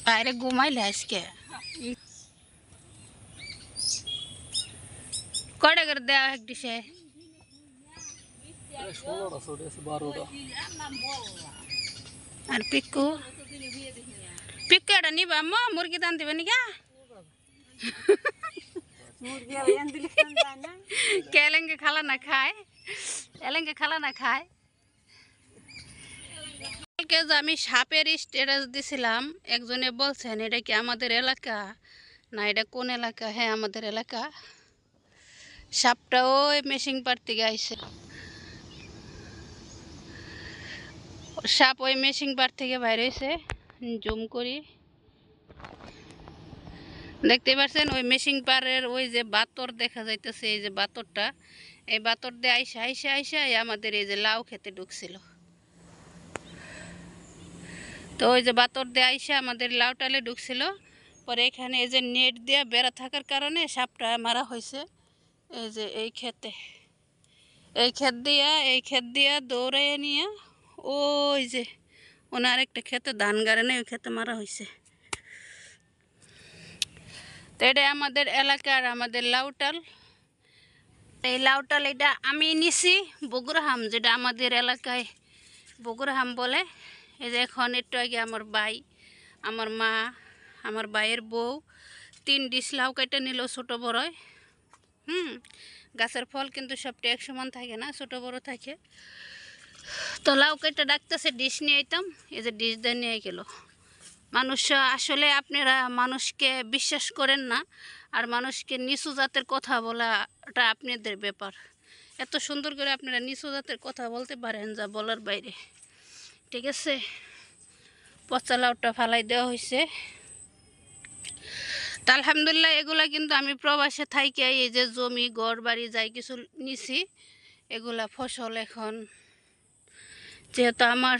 বাইরে ঘুমাইলে আজকে কয়টা করে দেওয়া এক ডিশে? 16টা ছোট আছে 12টা। আর পিকু পিকু এটা নিবা আম্মা মুরগি দান দিবে নাকি কেলেঙ্গে খালা না খায় এলেঙ্গে খালা না খায়। কালকে যে আমি সাপের স্ট্যাটাস দিছিলাম একজনে বলছেন এটা কি আমাদের এলাকা না এটা কোন এলাকা? হ্যাঁ আমাদের এলাকা। সাপটা ওই মেশিং পাড় থেকে আইছে, সাপ ওই মেশিং পাড় থেকে বাইরে হয়েছে। জুম করি দেখতে পাচ্ছেন ওই মেশিং পাড়ের ওই যে বাতর দেখা যাইতেছে, এই যে বাতরটা, এই বাতর দিয়ে আইসা আইসা আইসা আমাদের এই যে লাউ খেতে ঢুকছিল। তো ওই যে বাতর দিয়ে আইসা আমাদের লাউ টালে ঢুকছিল, পরে এখানে এই যে নেট দিয়ে বেড়া থাকার কারণে সাপটা মারা হয়েছে। এই যে এই ক্ষেত দিয়া দৌড়াইয়া নিয়ে ওই যে ওনার একটা ক্ষেতে ধান গাড়ে নেই, ওই ক্ষেতে মারা হয়েছে। তো এটা আমাদের এলাকার আমাদের লাউটাল। এই লাউটাল এটা আমি নিছি বগুড়াহাম, যেটা আমাদের এলাকায় বগুড়াহাম বলে। এই যে এখন একটু আগে আমার ভাই, আমার মা, আমার ভাইয়ের বউ 3 ডিশ লাউ কেটে নিল ছোটো বড়য়। গাছের ফল কিন্তু সবটা এক সমান থাকে না, ছোটো বড় থাকে। তো লাউ কেটে ডাকতেছে ডিশ নিয়ে আইতাম, এই যে ডিশ দিয়ে নিয়ে গেল। মানুষ আসলে আপনারা মানুষকে বিশ্বাস করেন না, আর মানুষকে নিচু জাতের কথা বলাটা আপনাদের ব্যাপার। এত সুন্দর করে আপনারা নিচু জাতের কথা বলতে পারেন যা বলার বাইরে। ঠিক আছে, পচা লাউটা ফালাই দেওয়া হয়েছে। তা আলহামদুলিল্লাহ এগুলা কিন্তু আমি প্রবাসে থাইকে এই যে জমি ঘর বাড়ি যাই কিছু নিছি, এগুলা ফসল এখন যেহেতু আমার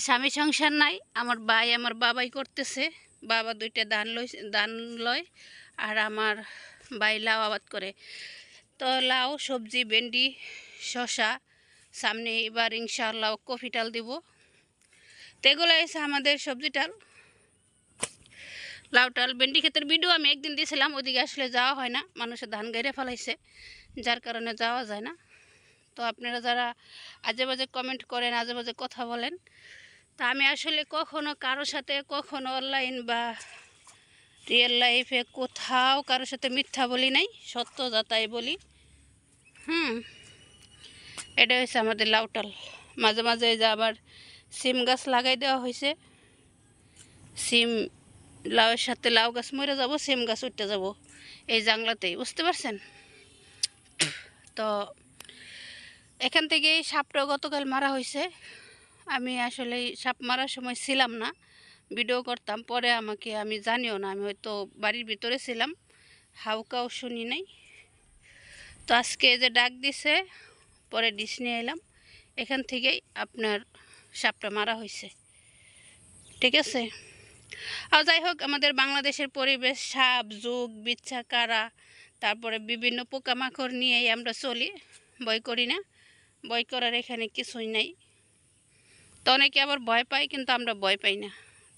স্বামী সংসার নাই, আমার ভাই আমার বাবাই করতেছে। বাবা 2টা ধান লয় আর আমার ভাই লাউ আবাদ করে। তো লাউ সবজি ভেন্ডি শশা সামনে এবার ইনশাআল্লাহ কফি টাল দিব। তো এগুলো এসে আমাদের সবজি টাল, লাউ টাল ভেন্ডি ক্ষেতের ভিডিও আমি একদিন দিয়েছিলাম, ওইদিকে আসলে যাওয়া হয় না, মানুষের ধান গাইরে ফেলাইছে যার কারণে যাওয়া যায় না। তো আপনারা যারা আজে বাজে কমেন্ট করেন, আজে বাজে কথা বলেন, তা আমি আসলে কখনো কারোর সাথে কখনো অনলাইন বা রিয়েল লাইফে কোথাও কারোর সাথে মিথ্যা বলি নাই, সত্য যাতাই বলি। এটা হয়েছে আমাদের লাউটাল। মাঝে মাঝে যে আবার সিম গাছ লাগাই দেওয়া হয়েছে, সিম লাউয়ের সাথে লাউ গাছ মরে যাব, সিম গাছ উঠতে যাব এই জাংলাতেই, বুঝতে পারছেন? তো এখান থেকে সাপটা গতকাল মারা হয়েছে। আমি আসলে সাপ মারার সময় ছিলাম না, ভিডিও করতাম, পরে আমাকে আমি জানিও না, আমি হয়তো বাড়ির ভিতরে ছিলাম, হাউকাও শুনি নাই। তো আজকে যে ডাক দিছে পরে ডিশ নিয়ে এলাম, এখান থেকেই আপনার সাপটা মারা হয়েছে। ঠিক আছে, আর যাই হোক আমাদের বাংলাদেশের পরিবেশ সাপ জোক বিচ্ছা কারা তারপরে বিভিন্ন পোকামাকড় নিয়েই আমরা চলি, ভয় করি না, ভয় করার এখানে কিছুই নাই। তো অনেকে আবার ভয় পায়, কিন্তু আমরা ভয় পাই না।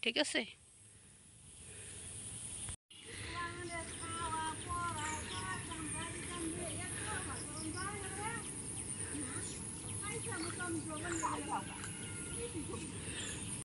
ঠিক আছে।